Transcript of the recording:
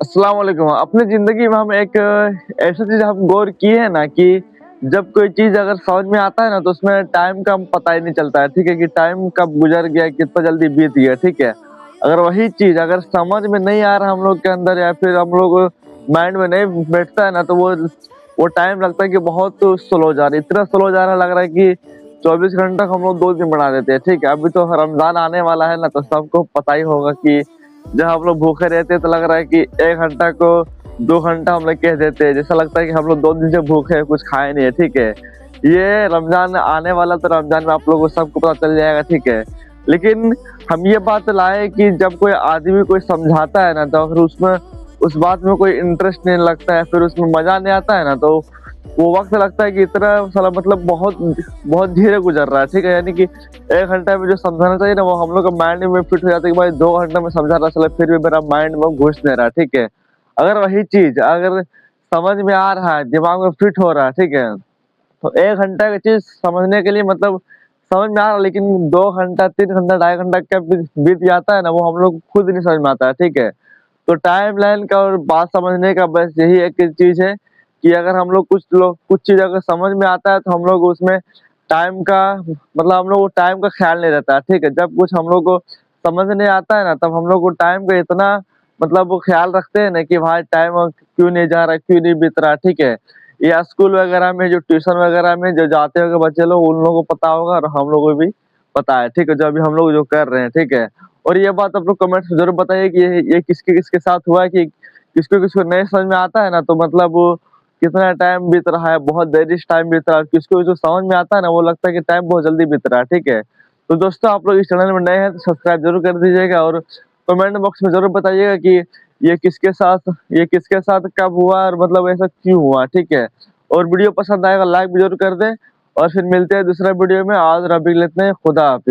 अस्सलाम वालेकुम। अपनी ज़िंदगी में हम एक ऐसी चीज़ हम गौर किए हैं ना कि जब कोई चीज़ अगर समझ में आता है ना, तो उसमें टाइम का पता ही नहीं चलता है, ठीक है? कि टाइम कब गुज़र गया, कितना जल्दी बीत गया, ठीक है? अगर वही चीज़ अगर समझ में नहीं आ रहा हम लोग के अंदर या फिर हम लोग माइंड में नहीं बैठता है ना, तो वो टाइम लगता है कि बहुत स्लो जा रहा है, इतना स्लो जा रहा है, लग रहा है कि 24 घंटा को हम लोग 2 दिन बना देते हैं, ठीक है? अभी तो रमज़ान आने वाला है ना, तो सबको पता ही होगा कि जब हम लोग भूखे रहते हैं तो लग रहा है कि 1 घंटा को 2 घंटा हम लोग कह देते हैं। जैसा लगता है कि हम लोग 2 दिन से भूखे हैं, कुछ खाए नहीं है, ठीक है? ये रमज़ान आने वाला तो रमज़ान में आप लोगों को सबको पता चल जाएगा, ठीक है? लेकिन हम ये बात लाए कि जब कोई आदमी कोई समझाता है ना, तो अगर उसमें उस बात में कोई इंटरेस्ट नहीं लगता है, फिर उसमें मज़ा नहीं आता है ना, तो वो वक़्त लगता है कि इतना साला मतलब बहुत बहुत धीरे गुज़र रहा है, ठीक है? यानी कि 1 घंटा में जो समझाना चाहिए ना, वो हम लोग का माइंड में फिट हो जाता है कि भाई 2 घंटा में समझा रहा चला, फिर भी मेरा माइंड में घुस नहीं रहा, ठीक है? अगर वही चीज़ अगर समझ में आ रहा है, दिमाग में फिट हो रहा है, ठीक है? तो 1 घंटा की चीज़ समझने के लिए मतलब समझ में आ रहा है, लेकिन 2 घंटा, 3 घंटा, ढाई घंटा कब बीत जाता है ना, वो हम लोग को खुद नहीं समझ में आता है, ठीक है? तो टाइमलाइन का और बात समझने का बस यही एक चीज़ है कि अगर हम लोग कुछ चीज़ अगर समझ में आता है, तो हम लोग उसमें टाइम का मतलब हम लोग को टाइम का ख़्याल नहीं रहता है, ठीक है? जब कुछ हम लोग को समझ नहीं आता है ना, तब हम लोग को टाइम का इतना मतलब वो ख़्याल रखते हैं ना कि भाई टाइम क्यों नहीं जा रहा है, क्यों नहीं बीत रहा है, ठीक है? या स्कूल वगैरह में जो ट्यूशन वगैरह में जो जाते होंगे बच्चे लोग, उन लोगों को पता होगा और हम लोगों को भी पता है, ठीक है? जो अभी हम लोग जो कर रहे हैं, ठीक है? और ये बात आप लोग कमेंट्स में ज़रूर बताइए कि ये किसके-किसके साथ हुआ है कि किसको-किसको नहीं समझ में आता है ना, तो मतलब वो कितना टाइम बीत रहा है, बहुत देरी से टाइम बीत रहा है, किसको जो समझ में आता है ना, वो लगता है कि टाइम बहुत जल्दी बीत रहा है, ठीक है? तो दोस्तों आप लोग इस चैनल में नए हैं तो सब्सक्राइब ज़रूर कर दीजिएगा और कमेंट बॉक्स में ज़रूर बताइएगा कि ये किसके साथ कब हुआ और मतलब ऐसा क्यों हुआ, ठीक है? और वीडियो पसंद आएगा लाइक भी ज़रूर कर दें और फिर मिलते हैं दूसरा वीडियो में। आज रब्बी लेते हैं, खुदा हाफ़िज़।